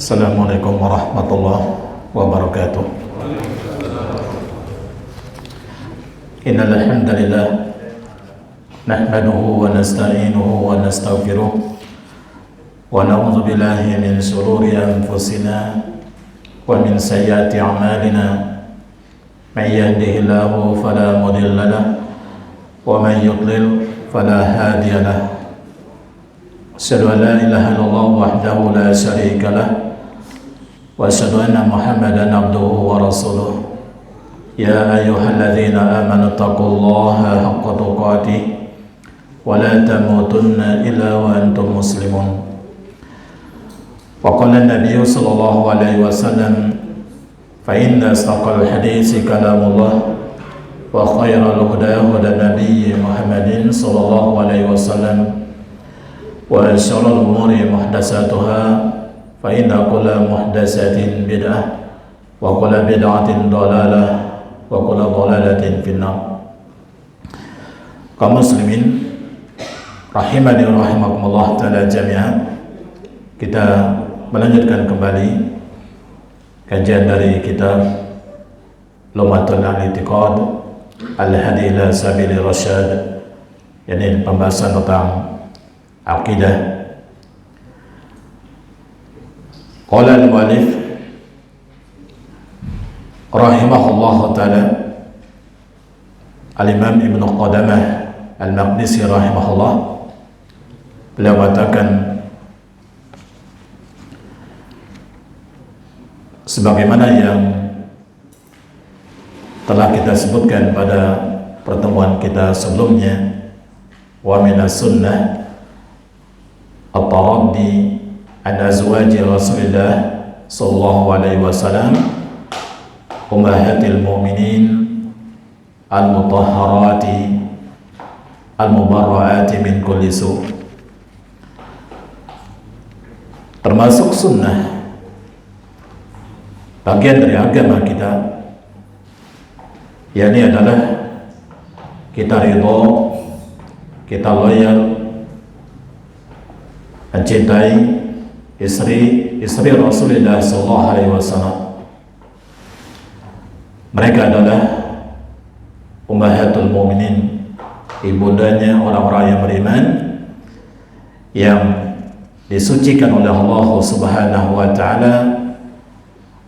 Assalamualaikum warahmatullahi wabarakatuh. Innal hamdalillah nahmaduhu wa nasta'inuhu wa nastaghfiruh wa na'udzu billahi min shururi anfusina wa min sayyiati a'malina. May yahdihillahu fala mudilla lahu wa man yudlil fala hadiya lahu. Asyhadu an la ilaha illallah wahdahu la syarika lah wa asyhadu anna Muhammadan abduhu wa rasuluh. Ya ayyuhalladzina amanu taqullaha haqqa tuqatih wa la tamutunna illa wa antum muslimun. Wa qala an-nabiy sallallahu alaihi wasallam fa inna asdaqal haditsi kalamullah wa khairal huda huda nabiyyi Muhammadin sallallahu alaihi wasallam wa syarrul umuri muhdatsatuha fa inna kulla muhdatsatin bid'ah wa kulla bid'atin dhalalah wa kulla dhalalatin finnar. Kaum muslimin rahimani wa rahimakumullah ta'ala jami'an, kita melanjutkan kembali kajian dari kitab Lumatul I'tiqad Al-Hadi ila Sabili Rasyad, yakni pembahasan tentang aqidah. Qala al-mu'allif rahimahullahu ta'ala, al-Imam Ibnu Qudamah al-Maqdisi rahimahullah, beliau mengatakan sebagaimana yang telah kita sebutkan pada pertemuan kita sebelumnya, wa minas sunnah at-taraddi an azwaji Rasulillah sallallahu alaihi wasallam ummahatil mu'minin al-mutahharati al-mubarra'ati min kulli su'. Termasuk sunnah, bagian dari agama kita, yakni adalah kita ridho, kita loyal, mencintai istri Rasulullah sallallahu alaihi wasallam. Mereka adalah ummahatul mu'minin, ibundanya orang-orang yang beriman, yang disucikan oleh Allah Subhanahu wa taala,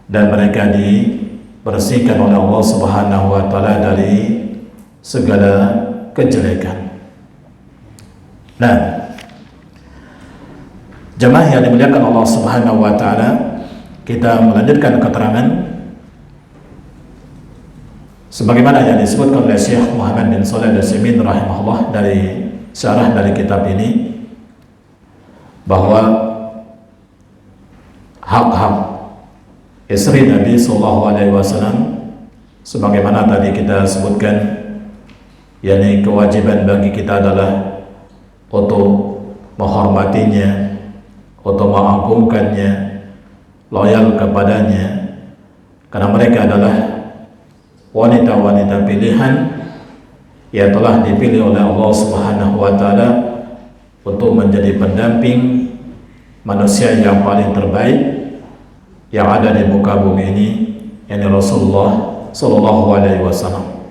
dan mereka dibersihkan oleh Allah Subhanahu wa taala dari segala kejelekan. Nah, jemaah yang dimuliakan Allah Subhanahu wa taala, kita melanjutkan keterangan sebagaimana yang disebutkan oleh Syekh Muhammad bin Shalih Al-Utsaimin rahimahullah dari syarah dari kitab ini, bahwa hak-hak istri Nabi sallallahu alaihi wasallam sebagaimana tadi kita sebutkan, yakni kewajiban bagi kita adalah untuk menghormatinya, untuk mengagungkannya, loyal kepadanya, karena mereka adalah wanita-wanita pilihan yang telah dipilih oleh Allah Subhanahu wa taala untuk menjadi pendamping manusia yang paling terbaik yang ada di muka bumi ini, yakni Rasulullah sallallahu alaihi wasallam.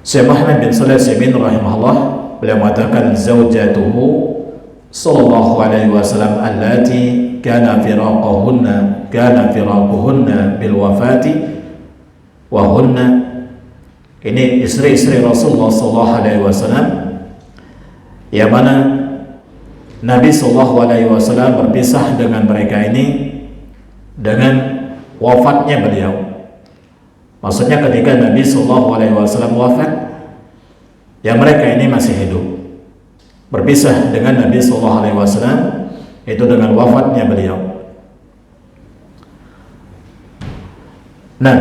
Syekh Muhammad bin Shalih Al-Utsaimin rahimahullah, beliau mengatakan zaujatuhu sallallahu alaihi wasallam allati kana firaquhunna bil wafati wa hunna, ini istri-istri Rasulullah sallallahu alaihi wasallam yang mana Nabi sallallahu alaihi wasallam berpisah dengan mereka ini dengan wafatnya beliau. Maksudnya ketika Nabi sallallahu alaihi wasallam wafat, yang mereka ini masih hidup. Berpisah dengan Nabi sallallahu alaihi wasallam itu dengan wafatnya beliau. Nah,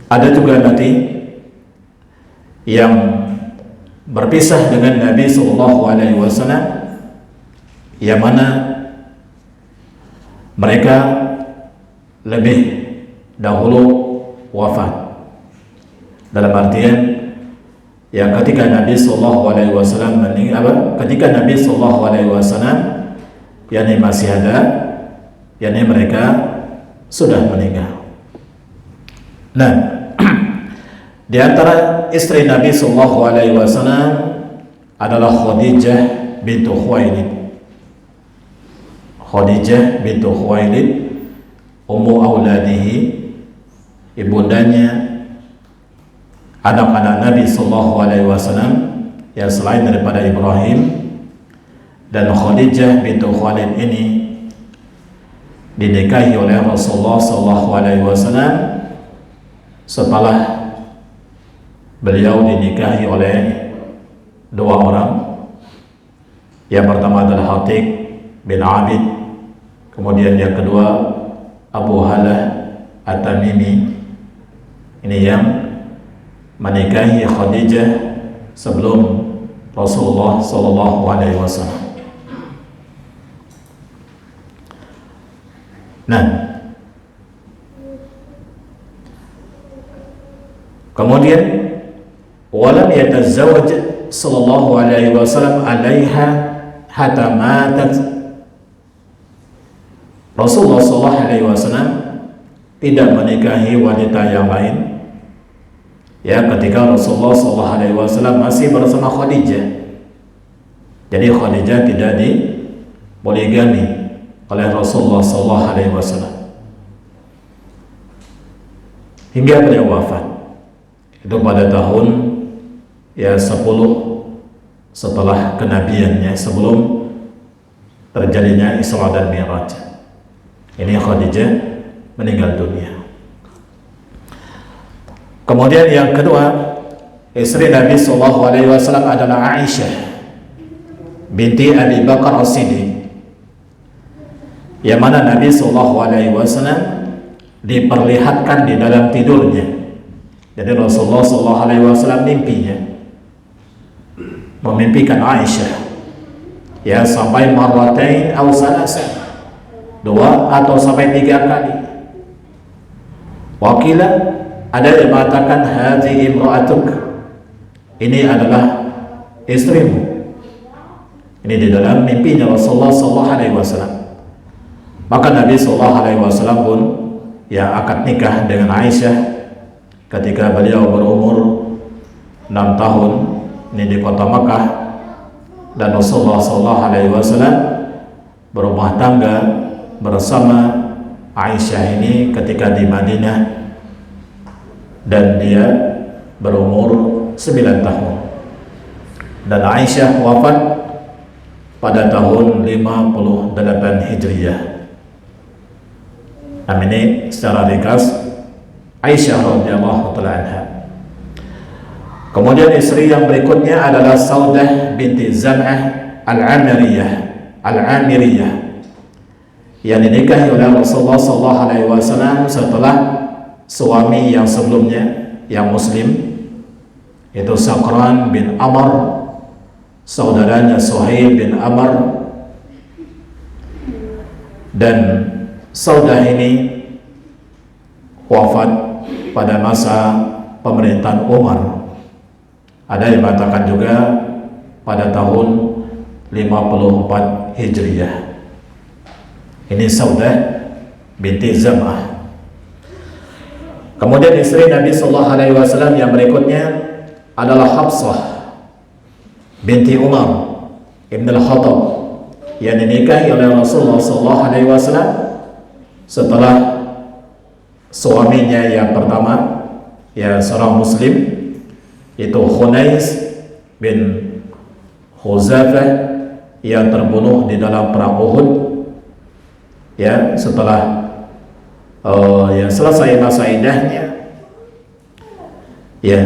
ada juga nanti yang berpisah dengan Nabi sallallahu alaihi wasallam yang mana mereka lebih dahulu wafat, dalam artian yang ketika Nabi sallallahu alaihi wasallam ketika Nabi sallallahu alaihi wasallam yakni masih ada, yakni mereka sudah meninggal. Nah, di antara istri Nabi Sallallahu Alaihi Wasallam adalah Khadijah bintu Khuwailid. Khadijah bintu Khuwailid, ummu auladihi, ibundanya anak-anak Nabi Sallallahu Alaihi Wasallam yang selain daripada Ibrahim. Dan Khadijah bintu Khuwailid ini dinikahi oleh Rasulullah Sallallahu Alaihi Wasallam setelah beliau dinikahi oleh dua orang. Yang pertama adalah Hatiq bin Abid, kemudian yang kedua Abu Halah At-Tamimi. Ini yang menikahi Khadijah sebelum Rasulullah Sallallahu Alaihi Wasallam. Nah, kemudian walam yatazawwaj sallallahu alaihi wasallam 'alaiha hatta matat. Rasulullah sallallahu alaihi wasallam tidak menikahi wanita yang lain ya ketika Rasulullah sallallahu alaihi wasallam masih bersama Khadijah. Jadi Khadijah tidak dipoligami oleh Rasulullah sallallahu alaihi wasallam hingga beliau wafat. Itu pada tahun 10 setelah kenabiannya, sebelum terjadinya Isra dan Mi'raj. Ini Khadijah meninggal dunia. Kemudian yang kedua, istri Nabi sallallahu alaihi wasallam adalah Aisyah binti Abi Bakar As-Siddiq, yang mana Nabi Sallallahu Alaihi Wasallam diperlihatkan di dalam tidurnya. Jadi Rasulullah Sallallahu Alaihi Wasallam memimpikan Aisyah ya sampai marratain atau salasan, 2 atau sampai 3 kali. Wakilah ada yang mengatakan hadhihi imra'atuk, ini adalah istrimu. Ini di dalam mimpinya Rasulullah Sallallahu Alaihi Wasallam. Maka Nabi Sallallahu Alaihi Wasallam pun ya akad nikah dengan Aisyah ketika beliau berumur 6 tahun ini di kota Makkah, dan Rasulullah Sallallahu Alaihi Wasallam berumah tangga bersama Aisyah ini ketika di Madinah, dan dia berumur 9 tahun, dan Aisyah wafat pada tahun 58 Hijriah. Ini secara ringkas Aisyah radhiyallahu taala anha. Kemudian istri yang berikutnya adalah Saudah binti Zam'ah Al-Amiriyah yang dinikahi oleh Rasulullah sallallahu alaihi wasallam setelah suami yang sebelumnya yang muslim, yaitu Saqran bin Amr, saudaranya Suhail bin Amr. Dan Saudah ini wafat pada masa pemerintahan Umar. Ada yang mengatakan juga pada tahun 54 Hijriah. Ini Saudah binti Zam'ah. Kemudian istri Nabi Sallallahu Alaihi Wasallam yang berikutnya adalah Hafsah binti Umar Ibn al-Khattab yang dinikahi oleh Rasulullah Sallallahu Alaihi Wasallam setelah suaminya yang pertama ya seorang muslim, yaitu Khunais bin Khuzafah yang terbunuh di dalam perang Uhud ya setelah yang selesai masa iddahnya ya,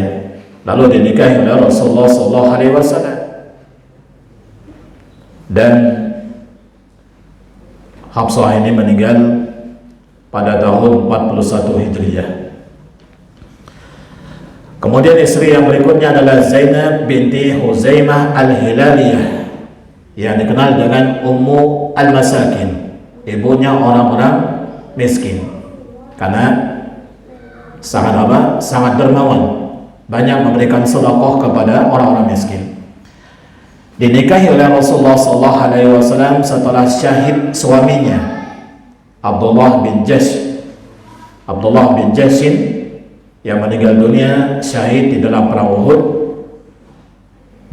lalu dinikahi oleh Rasulullah Sallallahu Alaihi Wasallam. Dan Hafsah ini meninggal pada tahun 41 Hijriah. Kemudian istri yang berikutnya adalah Zainab binti Huzaimah Al-Hilaliyah yang dikenal dengan Ummu Al-Masakin, ibunya orang-orang miskin, karena sangat dermawan, banyak memberikan sedekah kepada orang-orang miskin. dinikahi oleh Rasulullah SAW setelah syahid suaminya Abdullah bin Jashin yang meninggal dunia syahid di dalam perang Uhud,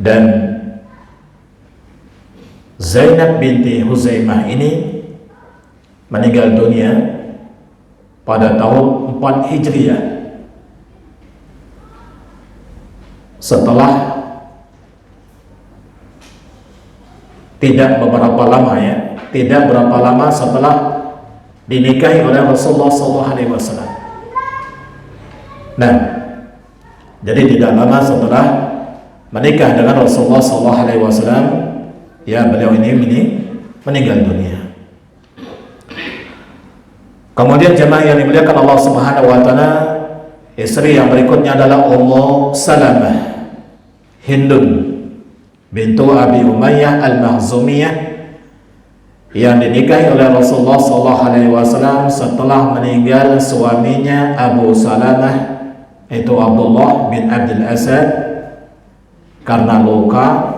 dan Zainab binti Huzaimah ini meninggal dunia pada tahun 4 Hijriah setelah tidak berapa lama setelah dinikahi oleh Rasulullah SAW. Nah, jadi tidak lama setelah menikah dengan Rasulullah SAW, ya beliau ini meninggal dunia. Kemudian jemaah yang dimuliakan Allah Subhanahu wa taala, istri yang berikutnya adalah Ummu Salamah Hindun bintu Abi Umayyah Al-Makhzumiyah yang dinikahi oleh Rasulullah SAW setelah meninggal suaminya Abu Salamah, itu Abdullah bin Abdul Asad, karena luka,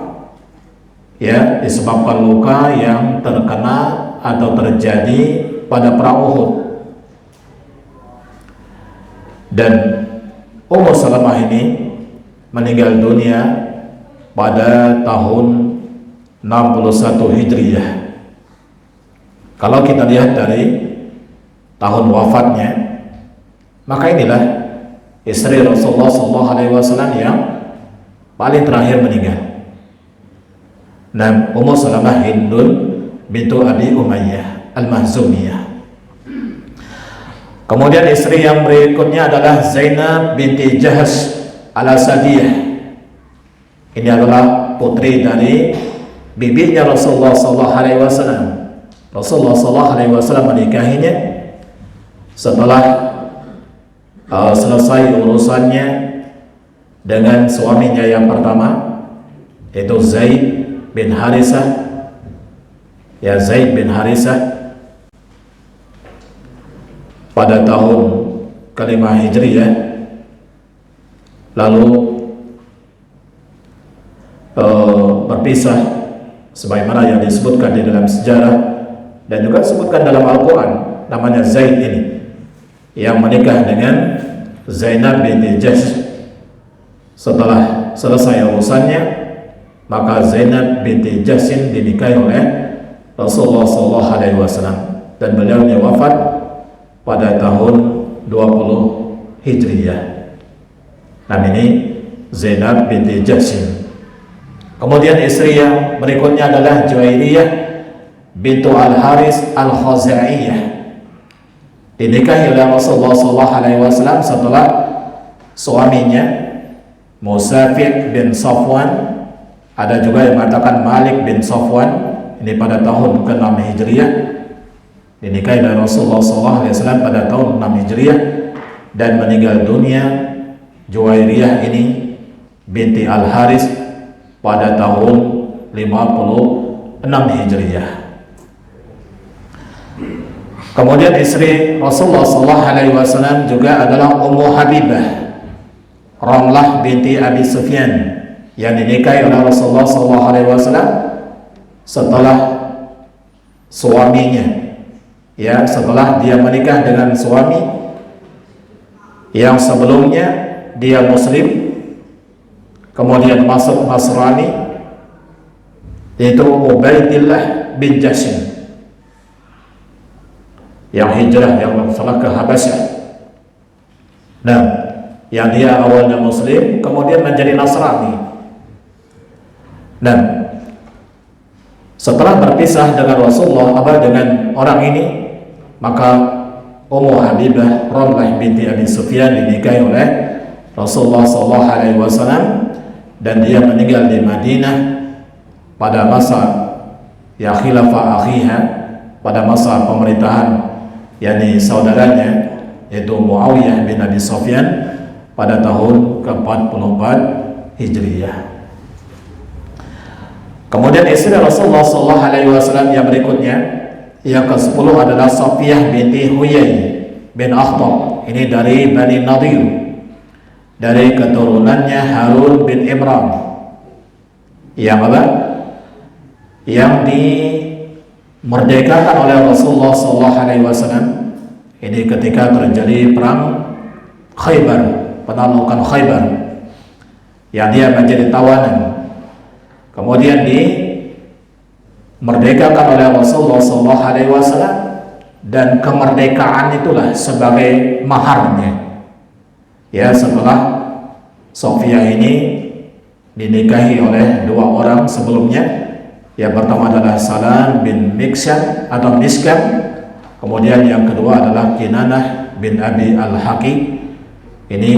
ya, disebabkan luka yang terkena atau terjadi pada perang Uhud. Dan Ummu Salamah ini meninggal dunia pada tahun 61 Hijriah. Kalau kita lihat dari tahun wafatnya, maka inilah istri Rasulullah SAW yang paling terakhir meninggal. Nah, Ummu Salamah Hindun bintu Abi Umayyah Al-Mahzumiyah. Kemudian istri yang berikutnya adalah Zainab binti Jahash Al-Asadiyah. Ini adalah putri dari bibinya Rasulullah SAW. Rasulullah SAW menikahinya setelah selesai urusannya dengan suaminya yang pertama, yaitu Zaid bin Harisah, ya, Zaid bin Harisah, pada tahun ke-5 Hijriah. Lalu berpisah sebagaimana yang disebutkan di dalam sejarah dan juga disebutkan dalam Al-Quran. Namanya Zaid ini yang menikah dengan Zainab binti Jahsh. Setelah selesai urusannya, maka Zainab binti Jahsh dinikahi oleh Rasulullah SAW, dan beliau wafat pada tahun 20 Hijriah. Nah, ini Zainab binti Jahsh. Kemudian istri yang berikutnya adalah Juwairiyah bintu Al-Haris Al-Khuza'iyah, dinikahi oleh Rasulullah SAW setelah suaminya Musafir bin Safwan, ada juga yang mengatakan Malik bin Safwan, ini pada tahun ke-6 Hijriah, dinikahi oleh Rasulullah SAW pada tahun 6 Hijriah, dan meninggal dunia Juwairiyah ini binti Al-Haris pada tahun 56 Hijriah. Kemudian istri Rasulullah SAW juga adalah Ummu Habibah Ramlah binti Abi Sufyan, yang dinikahi oleh Rasulullah SAW setelah suaminya, ya, setelah dia menikah dengan suami yang sebelumnya dia Muslim, kemudian masuk Nasrani, yaitu Ubaidillah bin Jahsh, yang hijrah, yang salah ke Habasyah. Nah, yang dia awalnya Muslim kemudian menjadi Nasrani. Nah, setelah berpisah dengan Rasulullah dengan orang ini, maka Ummu Habibah Ramlah binti Abi Sufyan dinikahi oleh Rasulullah SAW, dan dia meninggal di Madinah pada masa ya khilafah akhiha, pada masa pemerintahan yakni saudaranya, yaitu Muawiyah bin Abi Sufyan, pada tahun ke-44 Hijriah. Kemudian istri Rasulullah SAW yang berikutnya, yang ke-10 adalah Safiyah binti Huyai bin Akhtab. Ini dari Bani Nadir, dari keturunannya Harun bin Imran, yang apa? yang dimerdekakan oleh Rasulullah SAW. Ini ketika terjadi perang Khaybar, penaklukan Khaybar, yang dia menjadi tawanan, kemudian dimerdekakan oleh Rasulullah SAW, dan kemerdekaan itulah sebagai maharnya. Ya, setelah Sofia ini dinikahi oleh dua orang sebelumnya. Yang pertama adalah Salam bin Miksyam atau Miskam, kemudian yang kedua adalah Kinanah bin Abi Al-Haqi. Ini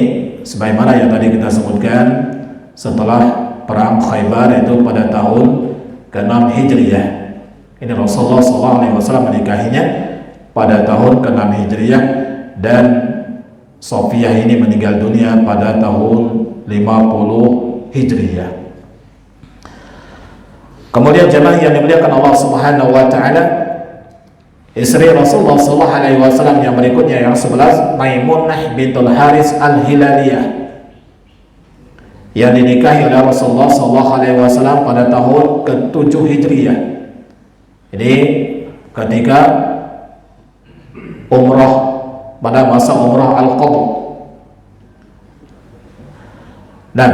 sebagaimana yang tadi kita sebutkan, setelah perang Khaybar itu pada tahun ke-6 Hijriyah. Ini Rasulullah SAW menikahinya pada tahun ke-6 Hijriyah, dan Sofia ini meninggal dunia pada tahun 50 Hijriyah. Kemudian jemaah yang dimuliakan Allah Subhanahu wa taala, istri Rasulullah SAW yang berikutnya yang 11, Maimunah bintul Haris Al-Hilaliyah, yang dinikahi oleh Rasulullah SAW pada tahun ke-7 Hijriyah. Ini ketika umrah, pada masa umrah Al-Qadha, dan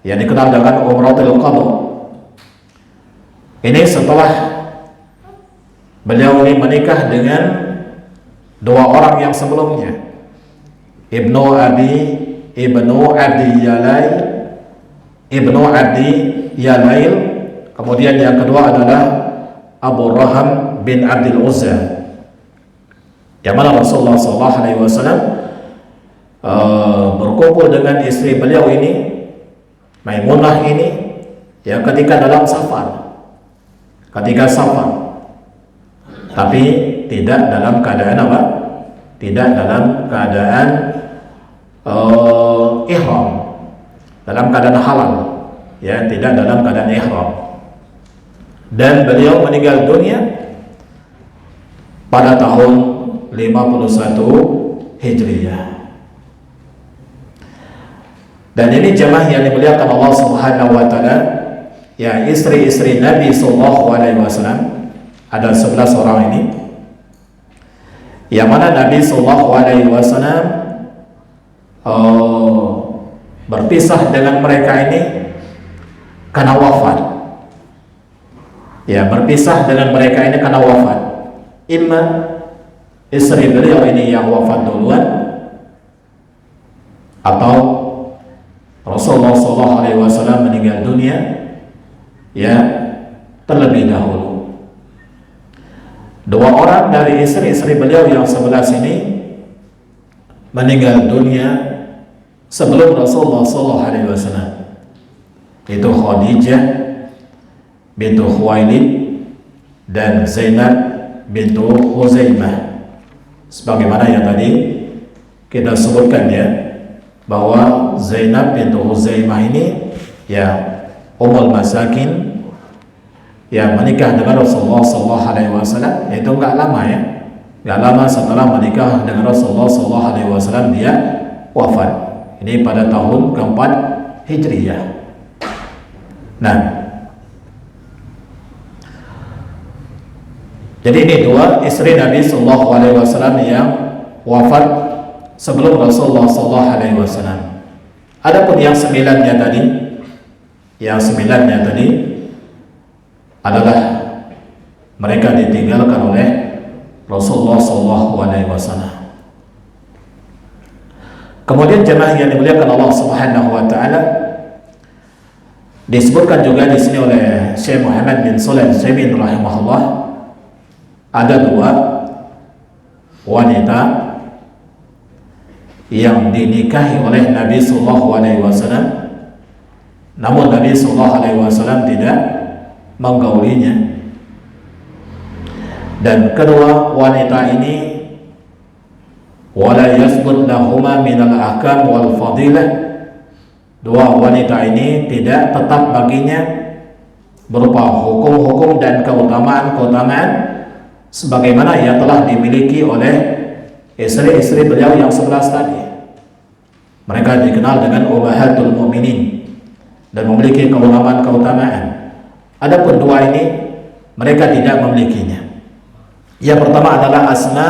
yang dikenal dengan Umratul Qadha. Ini setelah beliau ini menikah dengan dua orang yang sebelumnya, Ibnu Abdi Yalail, kemudian yang kedua adalah Abu Raham bin Abdul Uzza, yang mana Rasulullah SAW berkumpul dengan istri beliau ini, Maimunah ini, ya, ketika dalam safar, tapi tidak dalam keadaan apa? Tidak dalam keadaan ihram, dalam keadaan halal, ya, tidak dalam keadaan ihram. Dan beliau meninggal dunia pada tahun 51 Hijriyah. Dan ini jemaah yang dimuliakan Allah Subhanahu wa taala, ya, istri-istri Nabi SAW ada 11 orang ini, yang mana Nabi SAW berpisah dengan mereka ini karena wafat. Ya, berpisah dengan mereka ini karena wafat. Imma istri beliau ini yang wafat duluan, atau Rasulullah SAW meninggal dunia, ya, terlebih dahulu. Dua orang dari istri-istri beliau yang 11 ini meninggal dunia sebelum Rasulullah SAW, itu Khadijah bintu Khuwailid dan Zainab bintu Huzaimah. Sebagaimana yang tadi kita sebutkan, ya, bahwa Zainab bintu Huzaimah ini, ya, Ummul Masakin, yang menikah dengan Rasulullah SAW, itu nggak lama, ya, nggak lama setelah menikah dengan Rasulullah SAW dia wafat. Ini pada tahun ke-4 Hijriyah. Nah, jadi ini dua istri Nabi SAW yang wafat sebelum Rasulullah SAW. Adapun yang sembilannya tadi, adalah mereka ditinggalkan oleh Rasulullah SAW. Kemudian jemaah yang dimuliakan Allah Subhanahu wa taala, disebutkan juga di sini oleh Syekh Muhammad bin Shalih Al-Utsaimin rahimahullah, ada dua wanita yang dinikahi oleh Nabi SAW, namun Nabi SAW tidak menggaulinya. Dan kedua wanita ini, wala yasbut lahuma minal ahkam wal fadilah, dua wanita ini tidak tetap baginya berupa hukum-hukum dan keutamaan-keutamaan sebagaimana yang telah dimiliki oleh istri-istri beliau yang 11 tadi. Mereka dikenal dengan Ummahatul Mukminin dan memiliki keutamaan-keutamaan. Adapun dua ini mereka tidak memilikinya. Yang pertama adalah Asma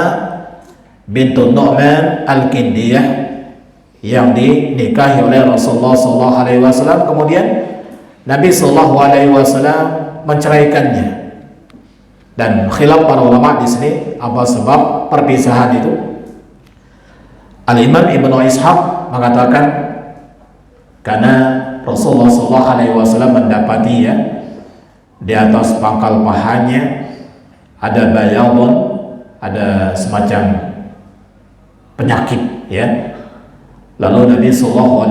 bintu Nu'man Al-Kindiyah yang dinikahi oleh Rasulullah SAW. Kemudian Nabi SAW menceraikannya. Dan khilaf para ulama di sini apa sebab perpisahan itu. Al-Imam Ibnu Ishaq mengatakan karena Rasulullah SAW mendapati ya di atas pangkal pahanya ada bayadun, ada semacam penyakit ya. Lalu Nabi SAW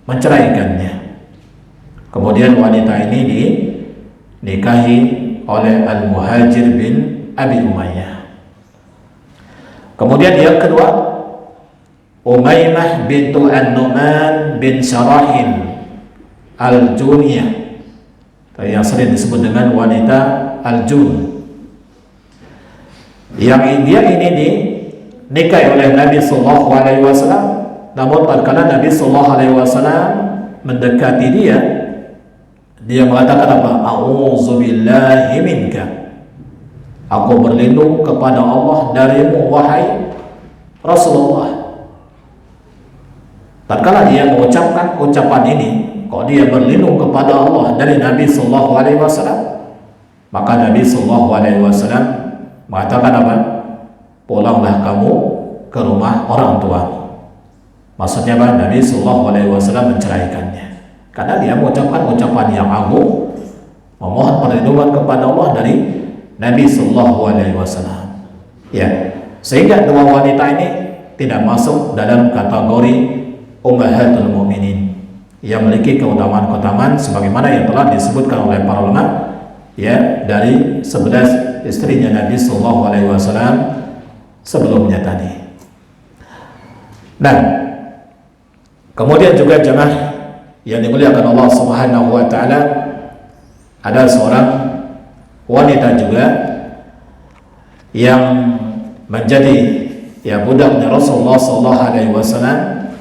menceraikannya. Kemudian wanita ini dinikahi oleh Al-Muhajir bin Abi Umayyah. Kemudian yang kedua, Umaymah bintu An-Nu'man bin Syarahil Al-Juniyah, yang sering disebut dengan wanita Al-Jun. Yang dia ini dinikahi oleh Nabi SAW, namun tatkala Nabi SAW mendekati dia mengatakan apa? A'udzubillahi minka. Aku berlindung kepada Allah darimu wahai Rasulullah. Tatkala dia mengucapkan ucapan ini, kok dia berlindung kepada Allah dari Nabi sallallahu alaihi wasallam, maka Nabi sallallahu alaihi wasallam mengatakan apa? Pulanglah kamu ke rumah orang tuamu. Maksudnya apa? Nabi sallallahu alaihi wasallam menceraikannya. Karena dia mengucapkan ucapan yang agung, memohon perlindungan kepada Allah dari Nabi Sallallahu Alaihi Wasallam. Ya, sehingga dua wanita ini tidak masuk dalam kategori Ummahatul Mukminin yang memiliki keutamaan-keutamaan sebagaimana yang telah disebutkan oleh para ulama ya dari 11 istrinya Nabi Sallallahu Alaihi Wasallam sebelumnya tadi. Nah, kemudian juga jemaah yang dimuliakan Allah Subhanahu wa taala, ada seorang wanita juga yang menjadi ya budaknya Rasulullah sallallahu alaihi wasallam,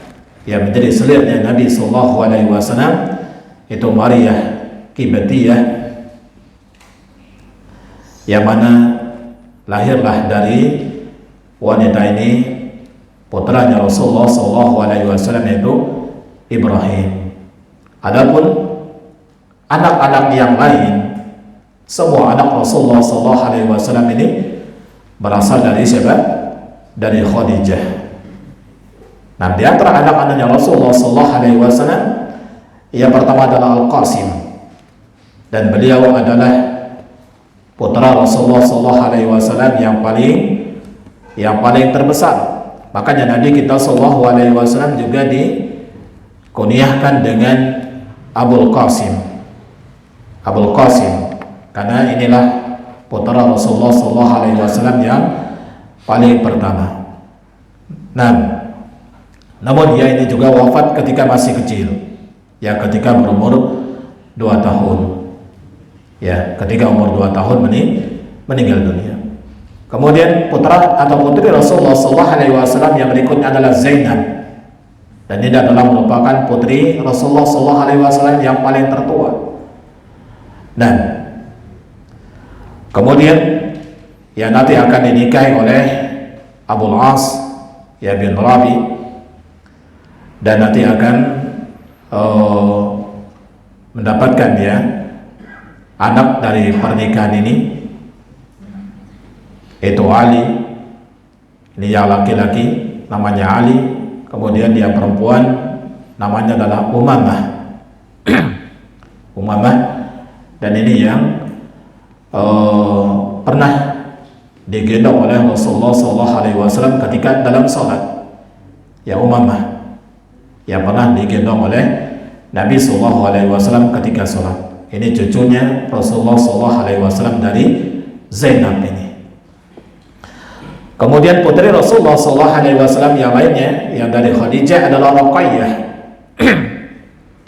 yang menjadi selirnya Nabi sallallahu alaihi wasallam, itu Maryah Qibtiyah, yang mana lahirlah dari wanita ini putranya Rasulullah sallallahu alaihi wasallam, yaitu Ibrahim. Adapun anak-anak yang lain, semua anak Rasulullah SAW ini berasal dari siapa? Dari Khadijah. Nah, di antara anak-anaknya Rasulullah SAW, yang pertama adalah Al-Qasim, dan beliau adalah putra Rasulullah SAW yang paling terbesar. Makanya Nabi kita SAW juga dikunyahkan dengan Abul Qasim, karena inilah putra Rasulullah SAW yang paling pertama. Nah, namun dia ini juga wafat ketika masih kecil, ya ketika berumur 2 tahun. Ya, ketika umur 2 tahun meninggal dunia. Kemudian putra atau putri Rasulullah SAW yang berikutnya adalah Zainab. Dan ini adalah merupakan putri Rasulullah SAW yang paling tertua. Dan kemudian yang nanti akan dinikahi oleh Abul As ya bin Rabi, dan nanti akan mendapatkan ya anak dari pernikahan ini, yaitu Ali. Ini yang laki-laki namanya Ali. Kemudian dia perempuan namanya adalah Umamah. Umamah, dan ini yang pernah digendong oleh Rasulullah SAW ketika dalam sholat. Ya, Umamah yang pernah digendong oleh Nabi SAW ketika sholat. Ini cucunya Rasulullah SAW dari Zainab ini. Kemudian putri Rasulullah SAW yang lainnya yang dari Khadijah adalah Ruqayyah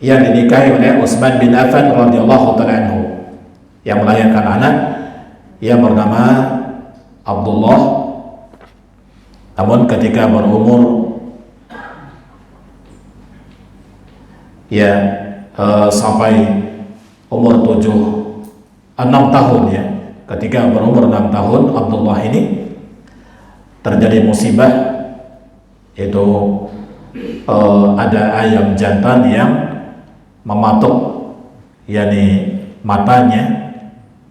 yang dinikahi oleh Utsman bin Affan radhiyallahu ta'ala anhu, yang melahirkan anak yang bernama Abdullah. Namun ketika berumur sampai umur 6 tahun ya. Ketika berumur 6 tahun Abdullah ini terjadi musibah, yaitu ada ayam jantan yang mematuk yakni matanya,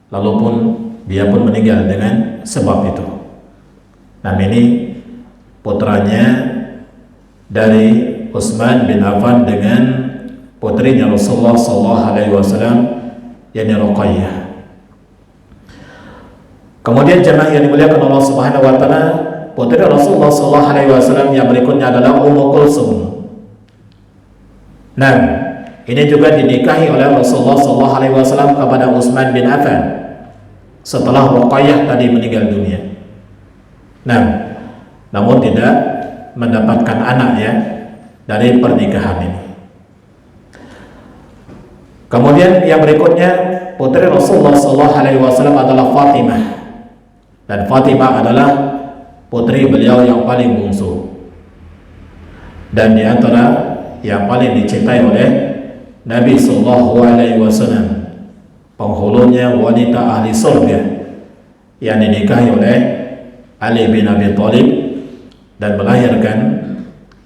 lalu pun dia pun meninggal dengan sebab itu. Nah, ini putranya dari Utsman bin Affan dengan putrinya Rasulullah SAW, yakni Ruqayyah. Kemudian jemaah yang dimuliakan Allah Subhanahu wa taala, putri Rasulullah SAW yang berikutnya adalah Ummu Kulsum. Nah, ini juga dinikahi oleh Rasulullah SAW kepada Utsman bin Affan setelah Ruqayyah tadi meninggal dunia. Nah, namun tidak mendapatkan anak ya dari pernikahan ini. Kemudian yang berikutnya putri Rasulullah SAW adalah Fatimah, dan Fatimah adalah putri beliau yang paling bungsu dan di antara yang paling dicintai oleh Nabi SAW, penghulunya wanita ahli surga yang dinikahi oleh Ali bin Abi Thalib dan melahirkan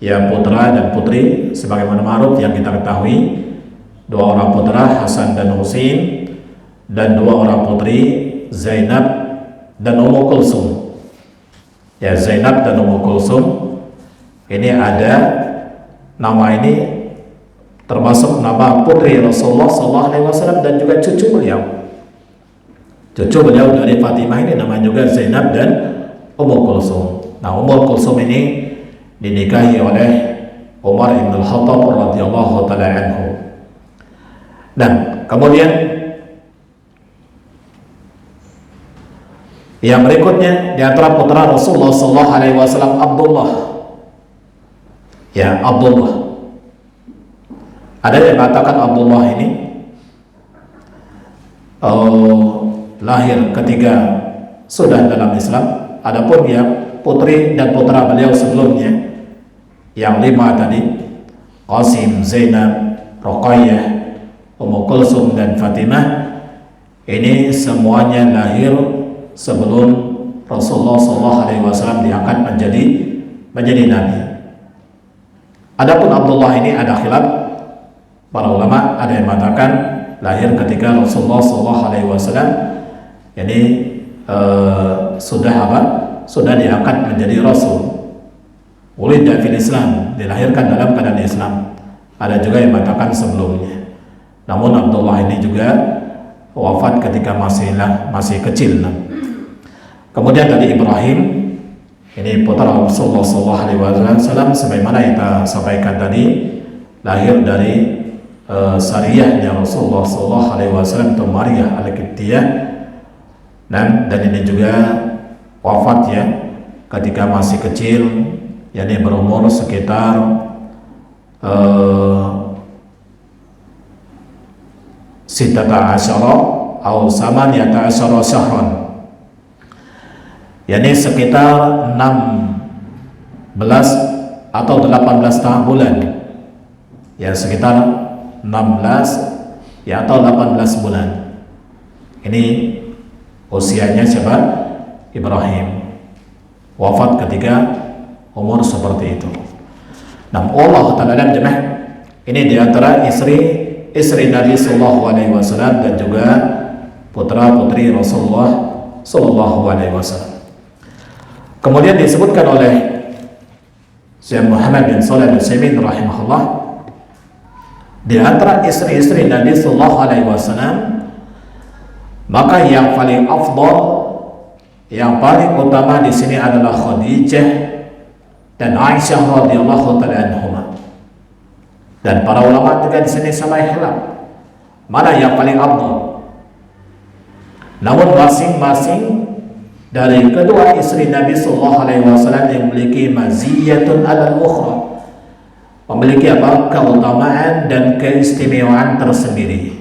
ya putra dan putri sebagaimana ma'ruf yang kita ketahui, 2 orang putra Hasan dan Husain dan 2 orang putri Zainab dan Ummu Kulsum. Ya, Zainab dan Ummu Kulsum ini ada nama ini termasuk nama putri Rasulullah SAW dan juga cucu beliau. Cucu beliau dari Fatimah ini namanya juga Zainab dan Ummu Kulsum. Nah, Ummu Kulsum ini dinikahi oleh Umar bin Khattab radhiyallahu taala anhu. Dan kemudian yang berikutnya di antara putra Rasulullah SAW Abdullah. Ya, Abdullah. Ada yang mengatakan Abdullah ini lahir ketika sudah dalam Islam. Adapun ya putri dan putra beliau sebelumnya yang 5 tadi, Qasim, Zainab, Ruqayyah, Ummu Kulsum dan Fatimah, ini semuanya lahir sebelum Rasulullah SAW diangkat menjadi nabi. Adapun Abdullah ini ada khilaf para ulama, ada yang mengatakan lahir ketika Rasulullah SAW ini sudah diangkat menjadi Rasul. Ulida fil Islam, dilahirkan dalam keadaan Islam. Ada juga yang mengatakan sebelumnya. Namun Abdullah ini juga wafat ketika masih kecil. Kemudian tadi Ibrahim, ini putra Rasulullah SAW, sebagaimana yang kita sampaikan tadi, lahir dari sariyahnya Rasulullah SAW atau Maryah al-Qibtiyah, dan ini juga wafat ya ketika masih kecil, yakni berumur sekitar sitata asyara atau samaniyata asyara syahran, yakni sekitar 16 atau 18 bulan ya, sekitar 16 ya atau 18 bulan. Ini usianya siapa? Ibrahim. Wafat ketika umur seperti itu. Nah, Allah Ta'ala jemaah, ini diantara istri Nabi SAW dan juga putra putri Rasulullah SAW. Kemudian disebutkan oleh Syekh Muhammad bin Shalih Al-Utsaimin rahimahullah, di antara istri-istri Nabi SAW, maka yang paling afdal, yang paling utama di sini adalah Khadijah dan Aisyah radhiyallahu taala anhuma. Dan para ulama juga di sini sama khilaf mana yang paling afdal. Namun masing-masing dari kedua istri Nabi sallallahu alaihi wasallam yang memiliki maziyatun alal ukhra, memiliki apa? Keutamaan dan keistimewaan tersendiri.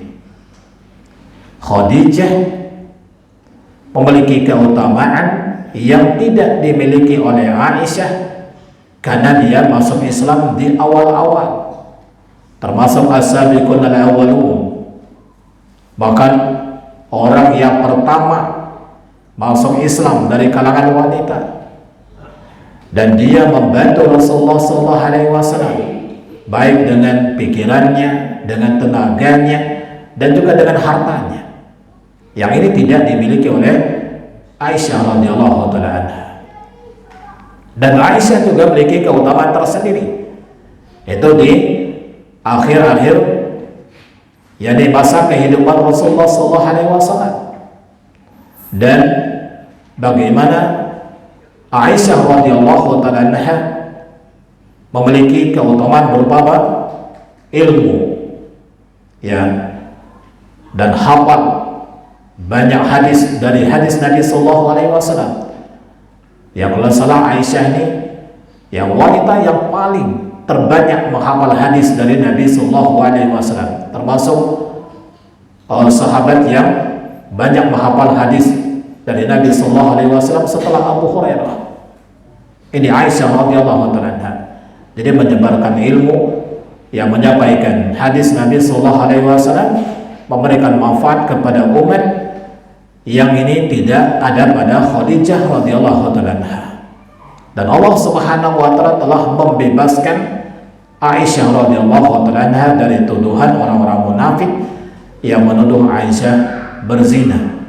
Khadijah memiliki keutamaan yang tidak dimiliki oleh Aisyah karena dia masuk Islam di awal-awal, termasuk as-sabiqun al-awwalun. Bahkan orang yang pertama masuk Islam dari kalangan wanita, dan dia membantu Rasulullah SAW baik dengan pikirannya, dengan tenaganya, dan juga dengan hartanya. Yang ini tidak dimiliki oleh Aisyah radhiyallahu taala anha. Dan Aisyah juga memiliki keutamaan tersendiri, itu di akhir-akhir yakni masa kehidupan Rasulullah SAW. Dan bagaimana Aisyah radhiyallahu taala anha memiliki keutamaan berupa ilmu, ya, dan hafal banyak hadis dari hadis Nabi sallallahu alaihi wasallam. Yang kalau salah, Aisyah ini yang wanita yang paling terbanyak menghafal hadis dari Nabi sallallahu alaihi wasallam, termasuk sahabat yang banyak menghafal hadis dari Nabi sallallahu alaihi wasallam setelah Abu Hurairah. Ini Aisyah radhiyallahu taala. Jadi menyebarkan ilmu, yang menyampaikan hadis Nabi sallallahu alaihi wasallam, memberikan manfaat kepada umat, yang ini tidak ada pada Khadijah radhiyallahu taala. Dan Allah Subhanahu wa taala telah membebaskan Aisyah radhiyallahu taala dari tuduhan orang-orang munafik yang menuduh Aisyah berzina.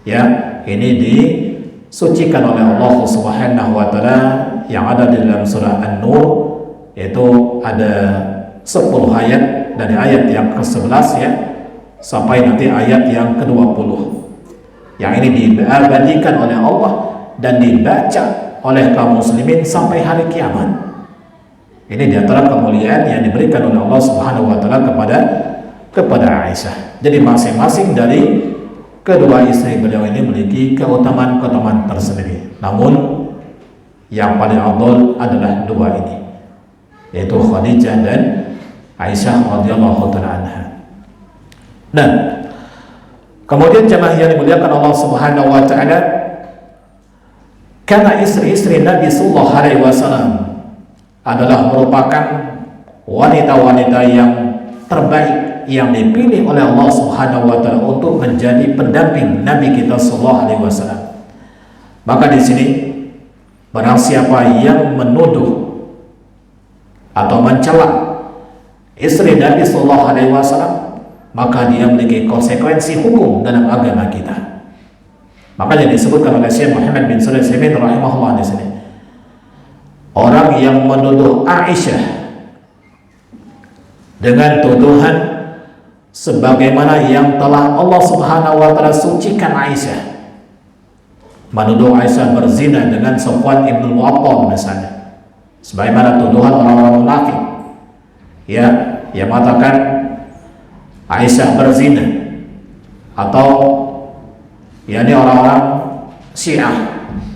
Ya, ini disucikan oleh Allah Subhanahu wa taala yang ada di dalam surah An-Nur, yaitu ada 10 ayat dari ayat yang ke-11 ya sampai nanti ayat yang ke-20. Yang ini diabadikan oleh Allah dan dibaca oleh kaum muslimin sampai hari kiamat. Ini diantara kemuliaan yang diberikan oleh Allah Subhanahu wa taala kepada Aisyah. Jadi masing-masing dari kedua istri beliau ini memiliki keutamaan-keutamaan tersendiri. Namun yang paling afdal adalah dua ini, yaitu Khadijah dan Aisyah radhiyallahu taala anha. Nah, kemudian jemaah yang dimuliakan Allah Subhanahu wa taala, karena istri-istri Nabi sallallahu alaihi wasallam adalah merupakan wanita-wanita yang terbaik yang dipilih oleh Allah Subhanahu wa taala untuk menjadi pendamping Nabi kita sallallahu alaihi wasallam. Maka di sini barang siapa yang menuduh atau mencela istri Nabi sallallahu alaihi wasallam, maka dia memiliki konsekuensi hukum dalam agama kita. Makanya disebutkan oleh Syekh Muhammad bin Shalih Al-Utsaimin rahimahullah di sini, orang yang menuduh Aisyah dengan tuduhan sebagaimana yang telah Allah Subhanahu wa taala sucikan Aisyah, menuduh Aisyah berzina dengan Safwan ibn Mu'attal misalnya, sebagaimana tuduhan orang-orang munafik ya, yang mengatakan Aisyah berzina, atau yakni orang-orang Syiah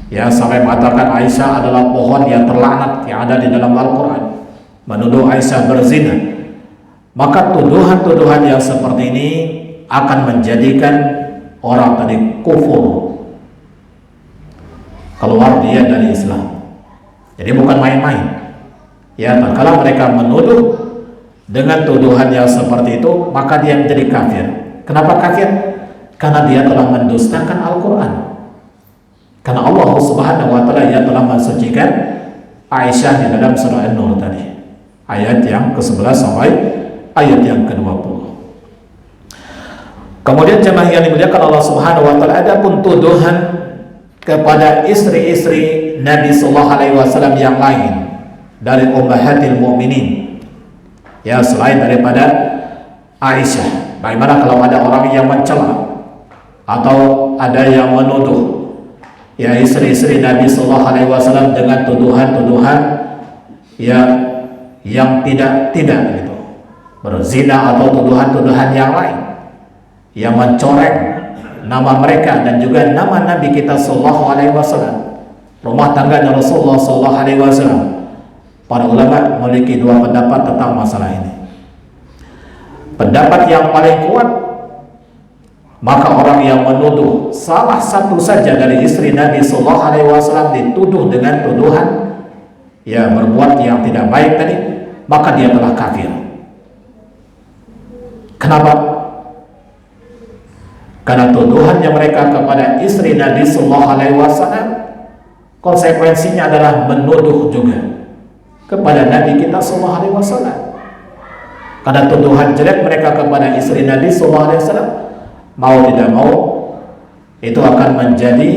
ya sampai mengatakan Aisyah adalah pohon yang terlaknat yang ada di dalam Al-Quran, menuduh Aisyah berzina. Maka tuduhan-tuduhan yang seperti ini akan menjadikan orang tadi kufur, keluar dia dari Islam. Jadi bukan main-main ya, kalau mereka menuduh dengan tuduhan yang seperti itu, maka dia menjadi kafir. Kenapa kafir? Karena dia telah mendustakan Al-Quran. Karena Allah Subhanahu wa taala yang telah mensucikan Aisyah di dalam surah An-Nur tadi, ayat yang ke-11 sampai ayat yang ke-20. Kemudian jemaah yang dimuliakan Allah Subhanahu wa taala, adapun tuduhan kepada istri-istri Nabi sallallahu alaihi wasallam yang lain dari ummahatil mukminin ya, selain daripada Aisyah, bagaimana kalau ada orang yang mencela atau ada yang menuduh ya istri-istri Nabi sallallahu alaihi wasallam dengan tuduhan-tuduhan ya yang tidak gitu, berzina atau tuduhan-tuduhan yang lain yang mencoreng nama mereka dan juga nama Nabi kita sallallahu alaihi wasallam, rumah tangganya Rasulullah sallallahu alaihi wasallam. Para ulama memiliki dua pendapat tentang masalah ini. Pendapat yang paling kuat, maka orang yang menuduh salah satu saja dari istri Nabi sallallahu alaihi wasallam dituduh dengan tuduhan ya berbuat yang tidak baik tadi, maka dia telah kafir. Kenapa? Karena tuduhan yang mereka kepada istri Nabi Sallallahu Alaihi Wasallam konsekuensinya adalah menuduh juga kepada Nabi kita Sallallahu Alaihi Wasallam. Karena tuduhan jelek mereka kepada istri Nabi Sallallahu Alaihi Wasallam, mau tidak mau itu akan menjadi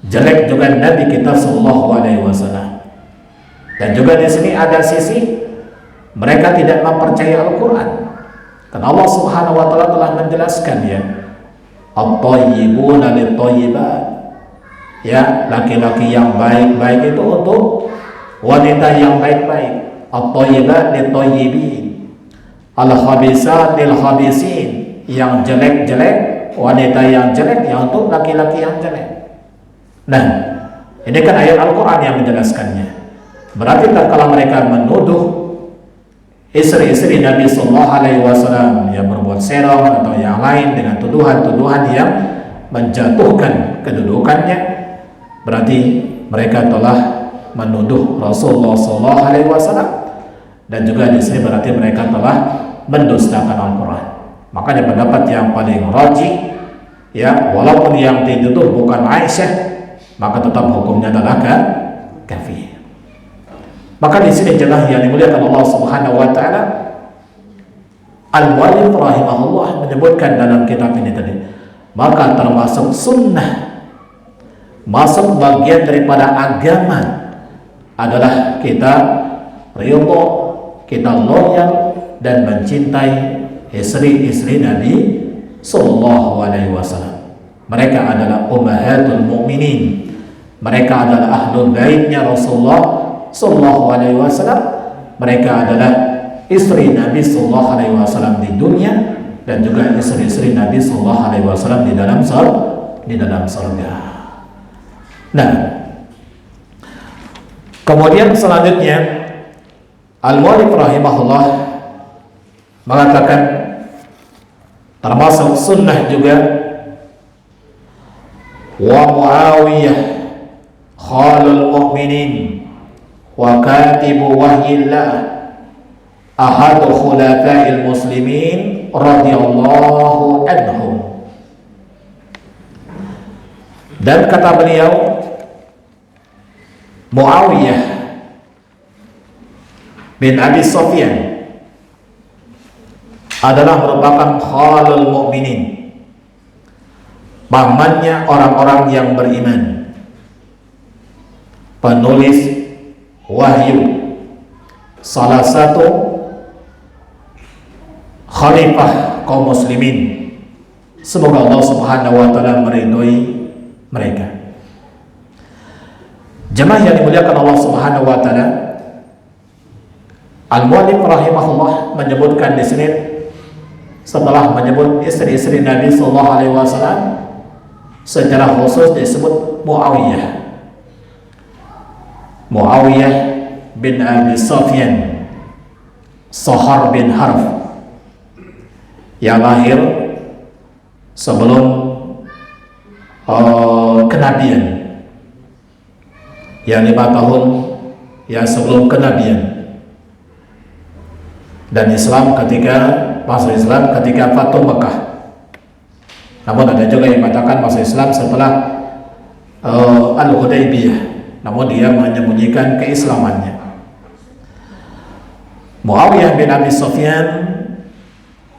jelek juga Nabi kita Sallallahu Alaihi Wasallam. Dan juga di sini ada sisi mereka tidak mempercayai Al-Quran. Karena Allah Subhanahu Wa Taala telah menjelaskan ya, at-thayyibuna lit-thayyibat, ya, laki-laki yang baik-baik itu untuk wanita yang baik-baik. At-thayyibat lit-thayyibin, al-khabisat lil-khabisin, yang jelek-jelek, wanita yang jelek yang untuk laki-laki yang jelek. Nah, ini kan ayat Al-Quran yang menjelaskannya. Berarti kalau mereka menuduh istri-istri Nabi Sallallahu Alaihi Wasallam yang berbuat serong atau yang lain dengan tuduhan-tuduhan yang menjatuhkan kedudukannya, berarti mereka telah menuduh Rasulullah Sallallahu Alaihi Wasallam, dan juga di sini berarti mereka telah mendustakan Al-Quran. Makanya pendapat yang paling rajih, ya, walaupun yang dituduh bukan Aisyah, maka tetap hukumnya adalah kafir. Maka di sini jelas yang dimuliakan Allah Subhanahu Wa Taala, Al-Mu'allif rahimahullah menyebutkan dalam kitab ini tadi, maka termasuk sunnah, masuk bagian daripada agama adalah kita ridho, kita loyal dan mencintai istri-istri Nabi Sallallahu Alaihi Wasallam. Mereka adalah ummahatul mu'minin, mereka adalah ahlul baitnya Rasulullah Sallallahu Alaihi Wasallam. Mereka adalah istri Nabi Sallallahu Alaihi Wasallam di dunia, dan juga istri-istri Nabi Sallallahu Alaihi Wasallam di dalam surga. Nah, kemudian selanjutnya Al-Mu'allif rahimahullah mengatakan termasuk sunnah juga, wa Muawiyah khalul mu'minin wa katibu wahyillah ahadu khulafa'il muslimin radhiyallahu anhum. Dan kata beliau, Muawiyah bin Abi Sufyan adalah merupakan khalul mu'minin, pamannya orang-orang yang beriman, penulis wahyu, salah satu khalifah kaum muslimin. Semoga Allah Subhanahu Wa Taala meridhoi mereka. Jemaah yang dimuliakan Allah Subhanahu Wa Taala, Al-Mu'allif rahimahullah menyebutkan di sini, setelah menyebut istri-istri Nabi Sallallahu Alaihi Wasallam secara khusus disebut Muawiyah bin Abi Sufyan Sohar bin Harf, yang lahir sebelum kenabian, yang 5 tahun yang sebelum kenabian, dan Islam ketika masuk Islam ketika Fatuh Mekah. Namun ada juga yang mengatakan masuk Islam setelah Al-Hudaybiyah, namun dia menyembunyikan keislamannya. Muawiyah bin Abi Sufyan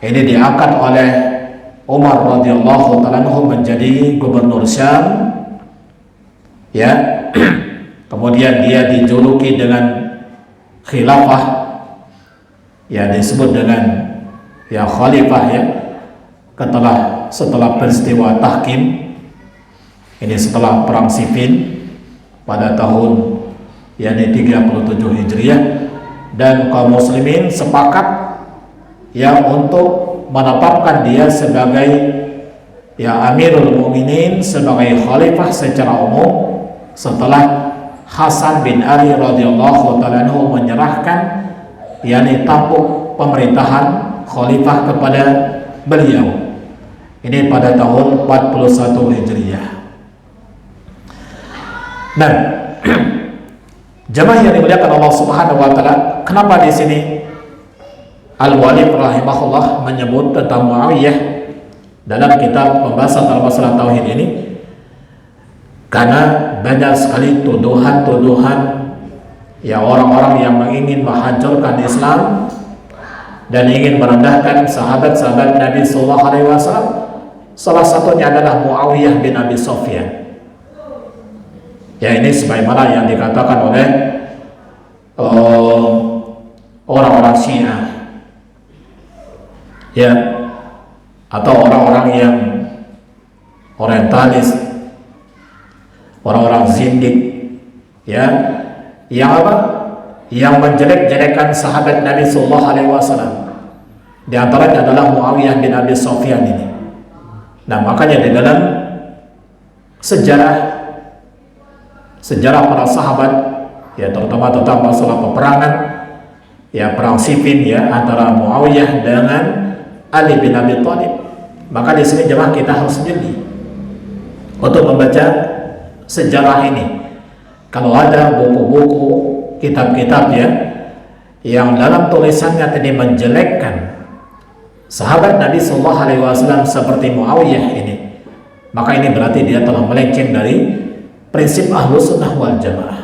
ini diangkat oleh Umar radhiyallahu ta'ala anhu menjadi gubernur Syam, ya. Kemudian dia dijuluki dengan khilafah, ya, disebut dengan ya khalifah, ya, setelah peristiwa Tahkim, ini setelah perang Siffin pada tahun yakni 37 Hijriah, dan kaum muslimin sepakat ya untuk menetapkan dia sebagai ya Amirul Mukminin, sebagai khalifah secara umum setelah Hasan bin Ali radhiyallahu ta'ala anhu menyerahkan yakni tampuk pemerintahan khalifah kepada beliau. Ini pada tahun 41 Hijriah. Nah, jemaah yang dimuliakan Allah Subhanahu Wa Taala, kenapa di sini Al-Mu'allif rahimahullah menyebut tentang Muawiyah dalam kitab pembahasan dalam masalah tauhid ini, karena banyak sekali tuduhan-tuduhan ya orang-orang yang ingin menghancurkan Islam dan ingin merendahkan sahabat-sahabat Nabi Sallallahu Alaihi Wasallam. Salah satunya adalah Muawiyah bin Abi Sufyan. Ya, ini sebagaimana yang dikatakan oleh orang-orang Syiah, ya, atau orang-orang yang orientalis, orang-orang zindik, ya, yang apa? Yang menjelek-jelekan sahabat Nabi Sallallahu Alaihi Wasallam. Di antaranya adalah Muawiyah bin Abi Sufyan ini. Nah, makanya di dalam sejarah para sahabat, ya, terutama tentang masalah peperangan, ya, perang Siffin, ya, antara Muawiyah dengan Ali bin Abi Thalib. Maka di sini jemaah kita harus jeli untuk membaca sejarah ini. Kalau ada buku-buku, kitab-kitab, ya, yang dalam tulisannya tadi menjelekkan sahabat Nabi Sallallahu Alaihi Wasallam seperti Muawiyah ini, maka ini berarti dia telah melenceng dari prinsip Ahlus Sunnah wal Jamaah.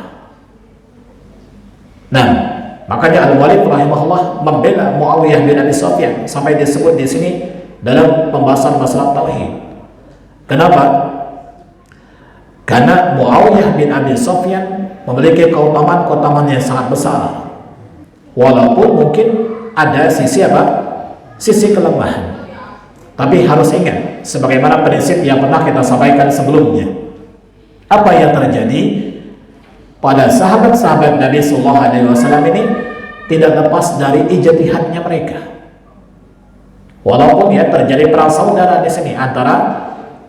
Nah, makanya Al-Walid rahimahullah membela Muawiyah bin Abi Sufyan sampai disebut di sini dalam pembahasan masalah tauhid. Kenapa? Karena Muawiyah bin Abi Sufyan memiliki keutamaan yang sangat besar, walaupun mungkin ada sisi apa? Sisi kelemahan. Tapi harus ingat, sebagaimana prinsip yang pernah kita sampaikan sebelumnya, apa yang terjadi pada sahabat-sahabat Nabi Sallallahu Alaihi Wasallam ini tidak lepas dari ijtihadnya mereka. Walaupun ya terjadi perang saudara di sini antara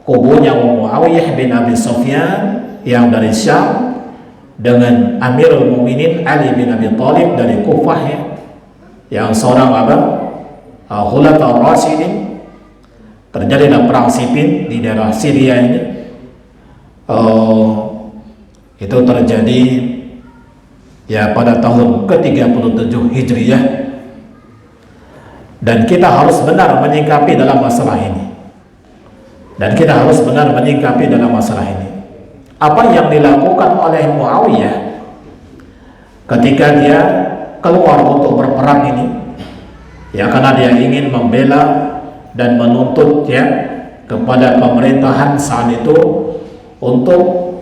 kubunya Muawiyah bin Abi Sufyan yang dari Syam dengan Amirul Mukminin Ali bin Abi Thalib dari Kufah, ya, yang seorang Khulafaur Rasyidin. Terjadilah perang Siffin di daerah Syria ini. Itu terjadi ya pada tahun ke-37 Hijriyah, dan kita harus benar menyikapi dalam masalah ini. Apa yang dilakukan oleh Muawiyah ketika dia keluar untuk berperang ini, ya, karena dia ingin membela dan menuntut, ya, kepada pemerintahan saat itu untuk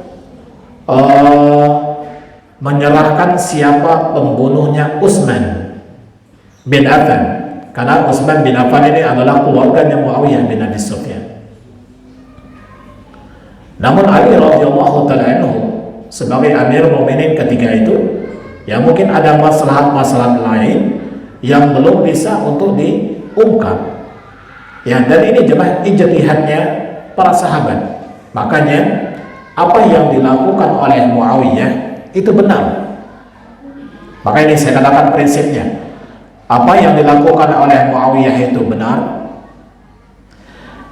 menyerahkan siapa pembunuhnya Utsman bin Affan, karena Utsman bin Affan ini adalah keluarganya Muawiyah bin Abi Sufyan. Namun Ali radhiyallahu ta'ala anhu sebagai Amir Mukminin ketika itu, ya, mungkin ada masalah-masalah lain yang belum bisa untuk diungkap, ya, dan ini jemaah ijtihadnya para sahabat. Makanya apa yang dilakukan oleh Muawiyah itu benar. Maka ini saya katakan prinsipnya, apa yang dilakukan oleh Muawiyah itu benar,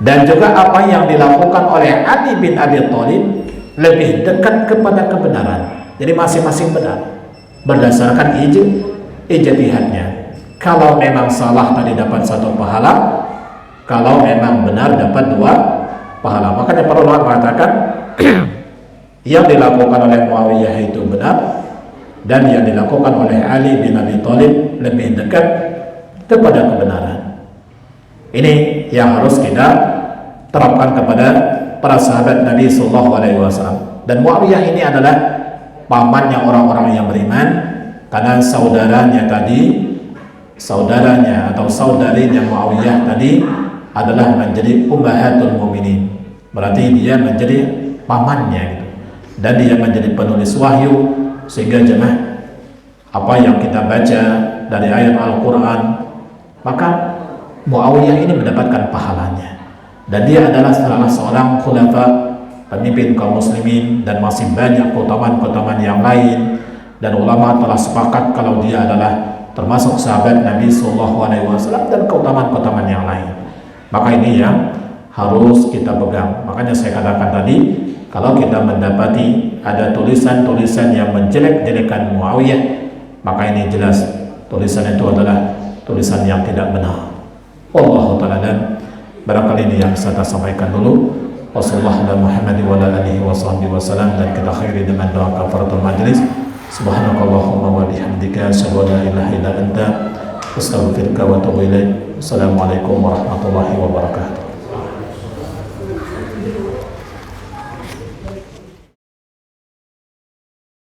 dan juga apa yang dilakukan oleh Ali bin Abi Thalib lebih dekat kepada kebenaran. Jadi masing-masing benar berdasarkan ijtihadnya. Kalau memang salah tadi dapat 1 pahala, kalau memang benar dapat 2 pahala. Makanya para ulama mengatakan yang dilakukan oleh Muawiyah itu benar, dan yang dilakukan oleh Ali bin Abi Thalib lebih dekat kepada kebenaran. Ini yang harus kita terapkan kepada para sahabat Nabi Sallallahu Alaihi Wasallam. Dan Muawiyah ini adalah pamannya orang-orang yang beriman, karena saudaranya atau saudarinya Muawiyah tadi adalah menjadi ummahatul mukminin. Berarti dia menjadi pamannya, gitu. Dan dia menjadi penulis wahyu, sehingga jemaah apa yang kita baca dari ayat Al-Quran, maka Muawiyah ini mendapatkan pahalanya. Dan dia adalah salah seorang khulafa, pemimpin kaum muslimin, dan masih banyak keutamaan-keutamaan yang lain. Dan ulama telah sepakat kalau dia adalah termasuk sahabat Nabi Sallallahu Alaihi Wasallam, dan keutamaan-keutamaan yang lain. Maka ini yang harus kita pegang. Makanya saya katakan tadi, kalau kita mendapati ada tulisan-tulisan yang menjelek-jelekan Muawiyah, maka ini jelas tulisan itu adalah tulisan yang tidak benar. Wallahu ta'ala Barangkali ini yang bisa saya sampaikan dulu. Wassalamualaikum warahmatullahi wabarakatuh. Dan kita akhiri dengan doa kafaratul majlis. Subhanakallahumma wa bihamdika asyhadu an la ilaha illa anta astaghfiruka wa atubu ilaik. Assalamualaikum warahmatullahi wabarakatuh.